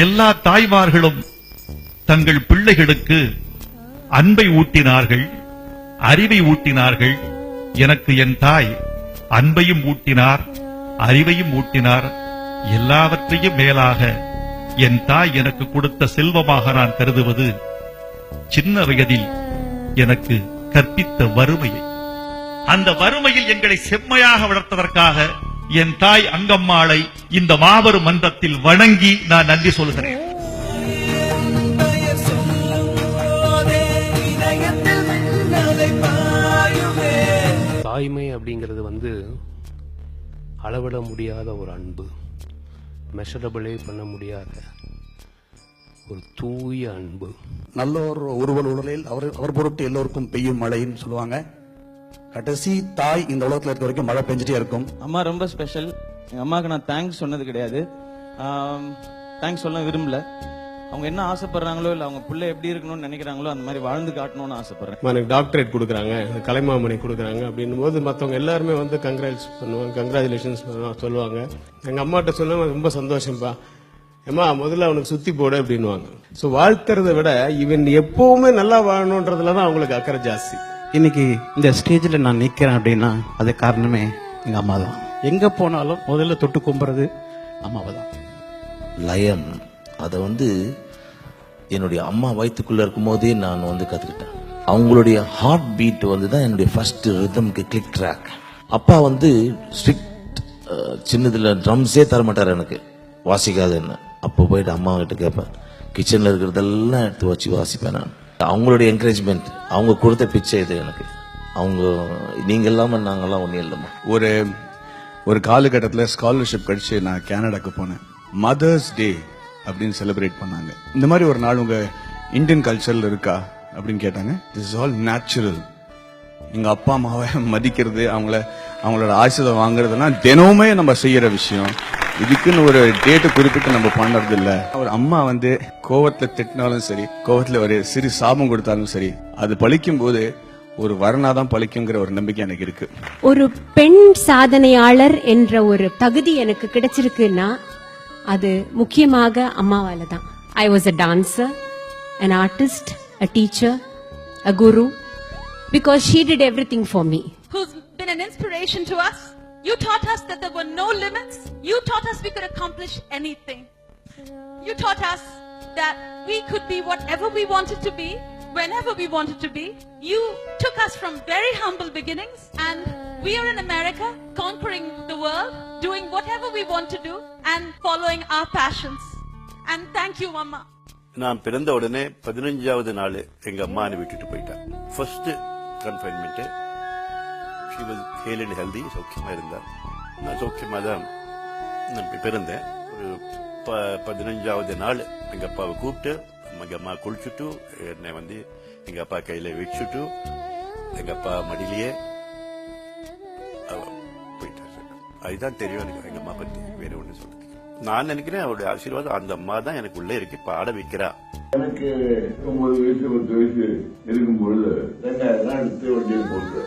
எல்லா தாய்மார்களும் தங்கள் பிள்ளைகளுக்கு அன்பை ஊட்டினார்கள், அறிவை ஊட்டினார்கள். எனக்கு என் தாய் அன்பையும் ஊட்டினார், அறிவையும் ஊட்டினார். எல்லாவற்றையும் மேலாக என் தாய் எனக்கு கொடுத்த செல்வமாக நான் கருதுவது சின்ன வயதில் எனக்கு கற்பித்த வறுமையை. அந்த வறுமையில் எங்களை செம்மையாக வளர்த்ததற்காக என் தாய் அங்கம்மாளை இந்த மாபெரும் மன்றத்தில் வணங்கி நான் நன்றி சொல்கிறேன். தாய்மை அப்படிங்கிறது அளவிட முடியாத ஒரு அன்பு, மெஷரபிளே பண்ண முடியாத ஒரு தூய அன்பு. நல்லோர் ஒருவன் உடலில் அவர் பொருட்டு எல்லோருக்கும் பெய்யும் மழைன்னு சொல்லுவாங்க. கடைசி தாய் இந்த உலகத்துல இருக்க வரைக்கும் மழை பெஞ்சிட்டே இருக்கும். அம்மா ரொம்ப ஸ்பெஷல். எங்க அம்மாவுக்கு நான் தேங்க்ஸ் சொன்னது கிடையாது, தேங்க்ஸ் சொல்ல விரும்பல. அவங்க என்ன ஆசைப்படுறாங்களோ இல்ல அவங்க பிள்ளை எப்படி இருக்கணும்னு நினைக்கிறாங்களோ அந்த மாதிரி வாழ்ந்து காட்டணும்னு ஆசைப்படுறேன். எனக்கு டாக்டரேட் கொடுக்குறாங்க, கலைமாமணி கொடுக்குறாங்க அப்படின்னும் போது மற்றவங்க எல்லாருமே கங்க்ராட்ஸ் பண்ணுவாங்க, கங்க்ராச்சுலேஷன்ஸ் சொல்லுவாங்க. எங்க அம்மாட்ட சொல்லுவாங்க, ரொம்ப சந்தோஷம்பா, ஏமா முதல்ல அவனுக்கு சுத்தி போடு அப்படின்னுவாங்க. ஸோ வாழ்த்துறதை விட இவன் எப்பவுமே நல்லா வாழணுன்றதுலதான் அவங்களுக்கு அக்கறை ஜாஸ்தி. இன்னைக்கு இந்த ஸ்டேஜ்ல நான் நிக்கிறேன் அப்படின்னா அது காரணமே எங்க அம்மா தான். எங்க போனாலும் முதல்ல தொட்டு கும்புறது அம்மாவை தான். லயம் அதை என்னுடைய அம்மா வயிற்றுக்குள்ள இருக்கும் போதே நான் கத்துக்கிட்டேன். அவங்களுடைய ஹார்ட் பீட் தான் என்னுடைய ஃபர்ஸ்ட் ரிதம்க்கு கிளிக் ட்ராக். அப்பா ஸ்ட்ரிக்ட், சின்னதுல ட்ரம்ஸே தரமாட்டார் எனக்கு வாசிக்காதுன்னு. அப்போ போயிட்டு அம்மா கிட்ட கேட்பேன், கிச்சன்ல இருக்கிறதெல்லாம் எடுத்து வச்சு வாசிப்பேன் நான். அவங்களுடைய என்கரேஜ்மெண்ட், அவங்க கொடுத்த பிச்சை இது எனக்கு. அவங்க நீங்க இல்லாம நாங்கெல்லாம் ஒன்றும் இல்லைம்மா. ஒரு காலகட்டத்தில் ஸ்காலர்ஷிப் கிடைச்சு நான் கனடாக்கு போனேன். மதர்ஸ் டே அப்படின்னு செலிப்ரேட் பண்ணாங்க. இந்த மாதிரி ஒரு நாள் உங்க இந்தியன் கல்ச்சர்ல இருக்கா அப்படின்னு கேட்டாங்க. This is all natural. எங்க அப்பா அம்மாவை மதிக்கிறது, அவங்களோட ஆசீர்வாதம் வாங்குறதுலாம் தினமுமே நம்ம செய்யற விஷயம். இதுக்குன்னு ஒரு டேட்டை குறிப்பிட்டு நம்ம பண்றது இல்ல. ஒரு அம்மா கோவத்துல திட்டினாலும் சரி, கோவத்துல ஒரு சிறு சாபம் கொடுத்தாலும் சரி, அது பழிக்கும் போது ஒரு வரனாதான் பழிக்குங்கிற ஒரு நம்பிக்கை எனக்கு இருக்கு. ஒரு பெண் சாதனையாளர் என்ற ஒரு தகுதி எனக்கு கிடைச்சிருக்குன்னா அது முக்கியமாக அம்மாவால தான். I was a dancer, an artist, a teacher, a guru, because she did everything for me. Who's been an inspiration to us. You taught us that there were no limits. You taught us we could accomplish anything. You taught us that we could be whatever we wanted to be, whenever we wanted to be. You took us from very humble beginnings, and we are in America, conquering the world, doing whatever we want to do, and following our passions. And thank you, Mama. நான் பிறந்த உடனே 15வது நாள் எங்க அம்மா விட்டுட்டு போயிட்டேன். First confinement. She was Hale and healthy, சௌக்கியமா இருந்தார். நான் சௌக்கியமா தான் பிறந்தேன். ஒரு 15வது நாள் எங்க அப்பாவை கூப்பிட்டு எங்க அம்மா குளிச்சுட்டு என்னை எங்க அப்பா கையில வச்சுட்டு எங்க அப்பா மடியிலேயே போயிட்டாரு. அதுதான் தெரியும் எனக்கு எங்க அம்மா பத்தி. வேற ஒண்ணு சொல்றது நான் நினைக்கிறேன் அவருடைய ஆசீர்வாதம் அந்த அம்மா தான் எனக்கு உள்ள இருக்கு, பாட வைக்கிறா. எனக்கு 9 வயசு 10 வயசு இருக்கும் பொழுது வெங்காயம் எடுத்து வண்டியில் போட்டு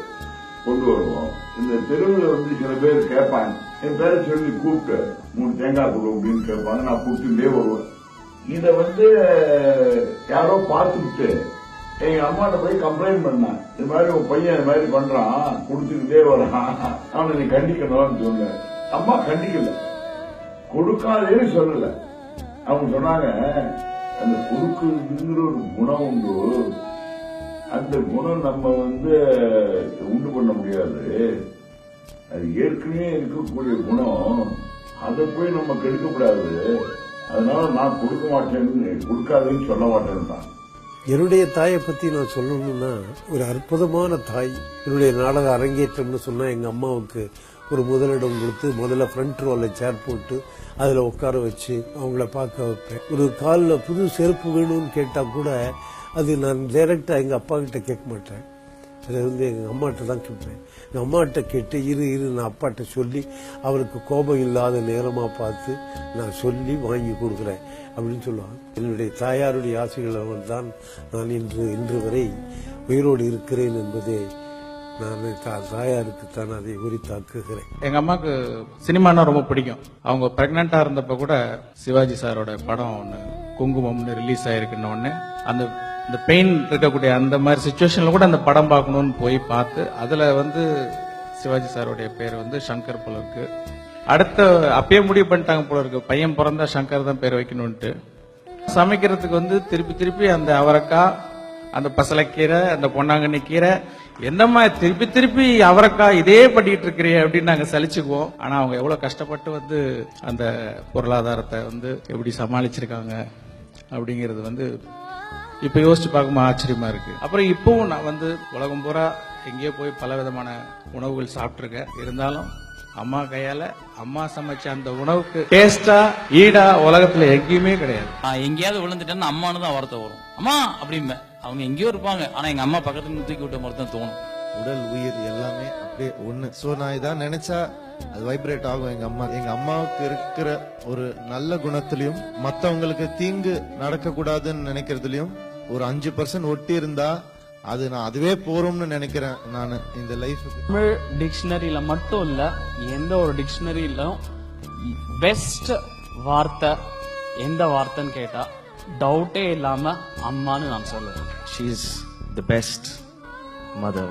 கொண்டு வருவோம். இந்த தெருவில் சில பேர் கேட்பாங்க, என் பேரை சொல்லி கூப்பிட்டு 3 தேங்காய் கொடு அப்படின்னு கேட்பாங்க. நான் கூப்பிட்டுட்டே வருவேன். இத யாரோ பார்த்துட்டு எங்க அம்மாட்ட போய் கம்ப்ளைண்ட் பண்ணேன். இது மாதிரி உன் பையன் இது மாதிரி பண்றான், கொடுத்துக்கிட்டே வரான், அவனை நீ கண்டிக்கணும்னு சொன்ன. அம்மா கண்டிக்கல, கொடுக்காதேன்னு சொல்லல. அவங்க சொன்னாங்க, அந்த கொடுக்குங்கிற ஒரு குணம் உண்டு, அந்த குணம் நம்ம உண்டு பண்ண முடியாது, அது ஏற்கனவே இருக்கக்கூடிய குணம், அதை போய் நம்ம கெடுக்கப்படாது, அதனால நான் கொடுக்க மாட்டேன்னு, கொடுக்காதுன்னு சொல்ல மாட்டேன்னு தான். என்னுடைய தாயை பத்தி நான் சொல்லணும்னா, ஒரு அற்புதமான தாய். என்னுடைய நாடக அரங்கேற்றம்னு சொன்னா எங்க அம்மாவுக்கு ஒரு முதலிடம் கொடுத்து முதல்ல ஃப்ரண்ட் ரோல சேர் போட்டு அதுல உட்கார வச்சு அவங்கள பார்க்க வைப்பேன். ஒரு காலில் புது செருப்பு வேணும்னு கேட்டா கூட அது நான் டைரக்டா எங்க அப்பா கிட்ட கேட்க மாட்டேன், அதை எங்க அம்மாட்ட தான் கேட்பேன். எங்க அம்மாட்ட கேட்டு இரு நான் அப்பாட்ட சொல்லி அவருக்கு கோபம் இல்லாத நேரமா பார்த்து நான் சொல்லி வாங்கி கொடுக்குறேன் அப்படின்னு சொல்லுவாங்க. என்னுடைய தாயாருடைய ஆசைகள் தான் நான் இன்று வரை உயிரோடு இருக்கிறேன் என்பதை நான் தாயாருக்குத்தான் அதை உரித்தாக்குகிறேன். எங்க அம்மாவுக்கு சினிமானா ரொம்ப பிடிக்கும். அவங்க பிரெக்னண்டா இருந்தப்ப கூட சிவாஜி சாரோட படம் ஒன்று குங்குமம்னு ரிலீஸ் ஆயிருக்குன்னு ஒன்று அந்த பெயின் இருக்கக்கூடிய அந்த மாதிரி சுச்சுவேஷன்ல கூட அந்த படம் பார்க்கணும்னு போய் பார்த்து அதுல சிவாஜி சாரோடைய பேர் சங்கர் போல இருக்கு. அடுத்த அப்பயே முடிவு பண்ணிட்டாங்க போல இருக்கு, பையன் பிறந்தா சங்கர் தான் பேர் வைக்கணும்ட்டு. சமைக்கிறதுக்கு திருப்பி திருப்பி அந்த அவரைக்காய், அந்த பசலைக்கீரை, அந்த பொன்னாங்கண்ணி கீரை, என்னம்மா திருப்பி திருப்பி அவரைக்காய் இதே பண்ணிட்டு இருக்கிறீ அப்படின்னு நாங்க சலிச்சுக்குவோம். ஆனா அவங்க எவ்வளவு கஷ்டப்பட்டு அந்த பொருளாதாரத்தை எப்படி சமாளிச்சிருக்காங்க அப்படிங்கிறது இப்ப யோசிச்சு பார்க்கும்போது ஆச்சரியமா இருக்கு. அப்புறம் இப்பவும் நான் உலகம் பூரா எங்கேயோ போய் பல விதமான உணவுகள் சாப்பிட்டுருக்கேன். இருந்தாலும் அம்மா கையால அம்மா சமைச்ச அந்த உணவுக்கு டேஸ்டா ஈடா உலகத்துல எங்கேயுமே கிடையாது. எங்கேயாவது விழுந்துட்டேன்னு அம்மானு தான் வார்த்தை வரும். அம்மா அப்படிம்ப அவங்க எங்கேயோ இருப்பாங்க, ஆனா எங்க அம்மா பக்கத்துல தூக்கி விட்ட மாதிரி தான் தோணும். உடல் உயிர் எல்லாமே அப்படியே ஒண்ணு. சோ நான் இதான் நினைச்சா அது வைப்ரேட் ஆகும். எங்க அம்மாவுக்கு இருக்கிற ஒரு நல்ல குணத்திலையும் மத்தவங்களுக்கு தீங்கு நடக்க கூடாதுன்னு நினைக்கிறதுலயும் ஒரு 5% ஒட்டி இருந்தா அது நான் அதுவே போறோம்னு நினைக்கிறேன். நான் இந்த லைஃப் தமிழ் டிக்ஷனரியில மட்டும் இல்ல, எந்த ஒரு டிக்ஷனரியிலும் பெஸ்ட் வார்த்தை எந்த வார்த்தைன்னு கேட்டா டவுட்டே இல்லாம அம்மான்னு நான் சொல்லுவேன். She is the best mother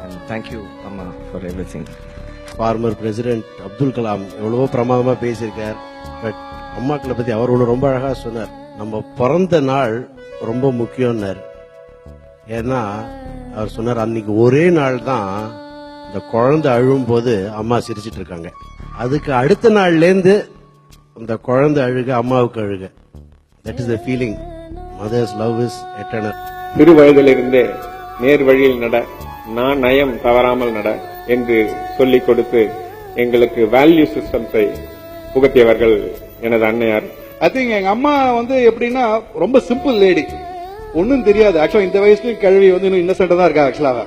and thank you Amma for everything. Farmer president Abdul Kalam எவ்வளவோ பிரமாதமா பேசியிருக்கார். பட் அம்மாக்களை பத்தி அவர் ஒன்று ரொம்ப அழகா சொன்னார். நம்ம பிறந்த நாள் ரொம்ப முக்கியம்னார். ஏன்னா அவர் சொன்னார், அன்னைக்கு ஒரே நாள் தான் இந்த குழந்தை அழும் போது அம்மா சிரிச்சிட்டு இருக்காங்க. அதுக்கு அடுத்த நாள்லேருந்து இந்த குழந்தை அழுக அம்மாவுக்கு அழுக. That is the feeling. Mother's love is eternal. சிறு வயதிலிருந்தே நேர் வழியில் நட, நான் நயம் தவறாமல் நட என்று சொல்லிக் கொடுத்து எங்களுக்கு வேல்யூ சிஸ்டம்ஸை புகட்டியவர்கள் எனது அன்னையார். ஐ திங்க் எங்க அம்மா எப்படின்னா ரொம்ப சிம்பிள் லேடி, ஒன்னும் தெரியாது. ஆக்சுவலா இந்த வயசுலயும் கல்வி இன்னும் இன்னசென்டா தான் இருக்கா. ஆக்சுவலா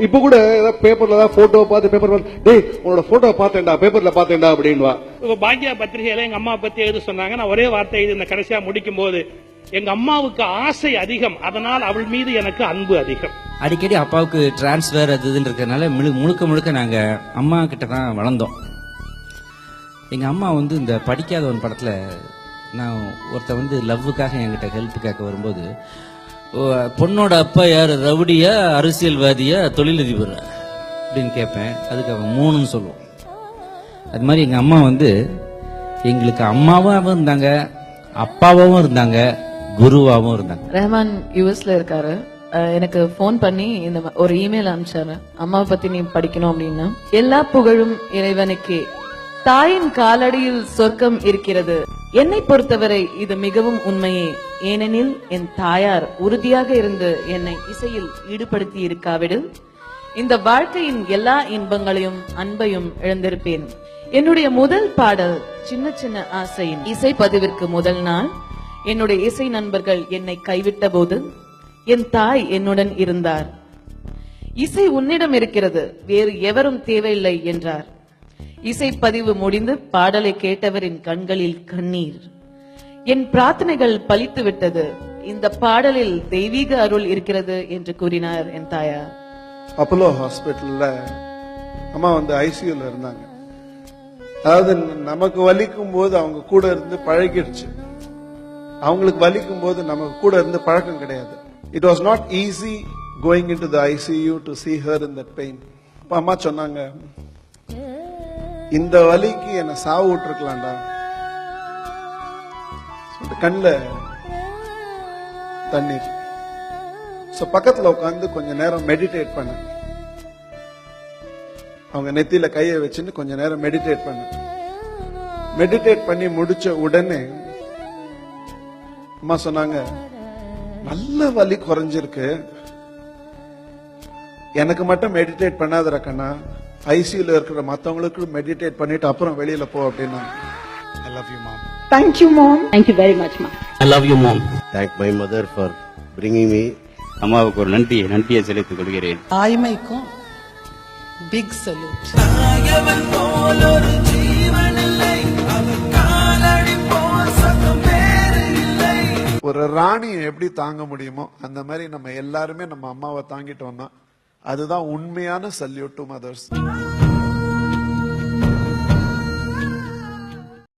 இப்ப கூட ஏதாவது பேப்பர்ல தான் போட்டோ பார்த்து பேப்பர் டேய் உன்னோட போட்டோ பார்த்தேன்டா, பேப்பர்ல பார்த்தேன்டா அப்படின்வா. பாக்யா பத்திரிகையில எங்க அம்மா பத்தி எழுத சொன்னாங்க. நான் ஒரே வார்த்தை எழுதி இந்த கடைசியா முடிக்கும் போது, எங்க அம்மாவுக்கு ஆசை அதிகம், அதனால் அவள் மீது எனக்கு அன்பு அதிகம். அடிக்கடி அப்பாவுக்கு டிரான்ஸ்ஃபர் அது இதுன்னு இருக்கிறதுனால முழுக்க நாங்க அம்மா கிட்ட தான் வளர்ந்தோம். எங்க அம்மா இந்த படிக்காதவன் படத்துல நான் ஒருத்த லவ்வுக்காக என்கிட்ட ஹெல்ப் கேட்க வரும்போது, பொண்ணோட அப்பா யார், ரவுடியா அரசியல்வாதியா தொழிலதிபர் அப்படின்னு கேட்பேன். அதுக்கு அவன் 3ன்னு சொல்லுவோம். அது மாதிரி எங்க அம்மா எங்களுக்கு அம்மாவும் இருந்தாங்க, அப்பாவும் இருந்தாங்க, குருவாவும் இருந்தாங்க. ரஹ்மான் யூஎஸ்ல இருக்காரு. எனக்கு போன் பண்ணி இந்த ஒரு இமெயில் அனுப்பிச்சாரு, அம்மாவை பத்தி நீ படிக்கணும் அப்படின்னா. எல்லா புகழும் இறைவனுக்கே, தாயின் காலடியில் சொர்க்கம் இருக்கிறது. என்னை பொறுத்தவரை இது மிகவும் உண்மையே. ஏனெனில் என் தாயார் உறுதியாக இருந்து என்னை இசையில் ஈடுபடுத்தி இருக்காவிடில் இந்த வாழ்க்கையின் எல்லா இன்பங்களையும் அன்பையும் இழந்திருப்பேன். என்னுடைய முதல் பாடல் சின்ன சின்ன ஆசையின் இசை பதிவிற்கு முதல் நாள் என்னுடைய இசை நண்பர்கள் என்னை கைவிட்ட போது என் தாய் என்னுடன் இருந்தார். இசை உன்னிடம் இருக்கிறது, வேறு எவரும் தேவையில்லை என்றார். இசை பதிவு முடிந்து பாடலை கேட்டவரின் கண்களில் கண்ணீர். என் பிரார்த்தனைகள் பலித்து விட்டது, இந்த பாடலில் தெய்வீக அருள் இருக்கிறது என்று கூறினார் என் தாயார். அப்போலோ ஹாஸ்பிட்டல்ல அம்மா ஐசியூல இருந்தாங்க. அதாவது நமக்கு வலிக்கும் போது அவங்க கூட இருந்து பழகிடுச்சு, அவங்களுக்கு வலிக்கும் போது நமக்கு கூட இருந்து பழக்கம் கிடையாது. It was not easy going in to the ICU to see her in that pain. அம்மா சொன்னாங்க, இந்த வலிக்கு என்ன சாவு விட்டுருக்கலாம்டா. கண்ணுல தண்ணீர். பக்கத்துல உட்காந்து கொஞ்ச நேரம் மெடிடேட் பண்ண, அவங்க நெத்தியில கையை வச்சுன்னு கொஞ்ச நேரம் மெடிடேட் பண்ண. மெடிடேட் பண்ணி முடிச்ச உடனே அம்மா சொன்னாங்க, நல்ல வலி குறைஞ்சிருக்கு, எனக்கு மட்டும் மெடிடேட் பண்ணாத கண்ணா, ஐசியூல இருக்கிற மத்தவங்களுக்கு மெடிடேட் பண்ணிட்டு அப்புறம் வெளியில போ அப்படின்னா. I love you mom. Thank you mom. Thank you very much mom. I love you mom. Thank my mother for bringing me. அம்மாவுக்கு ஒரு நன்றியை செலுத்திக் கொள்கிறேன். தாய்மைக்கும் பிக் சல்யூட். ஒரு ராணியை எப்படி தாங்க முடியுமோ அந்த மாதிரி நம்ம எல்லாருமே நம்ம அம்மாவை தாங்கிட்டோம்னா அதுதான் உண்மையான சல்யூட் டு மதர்ஸ்.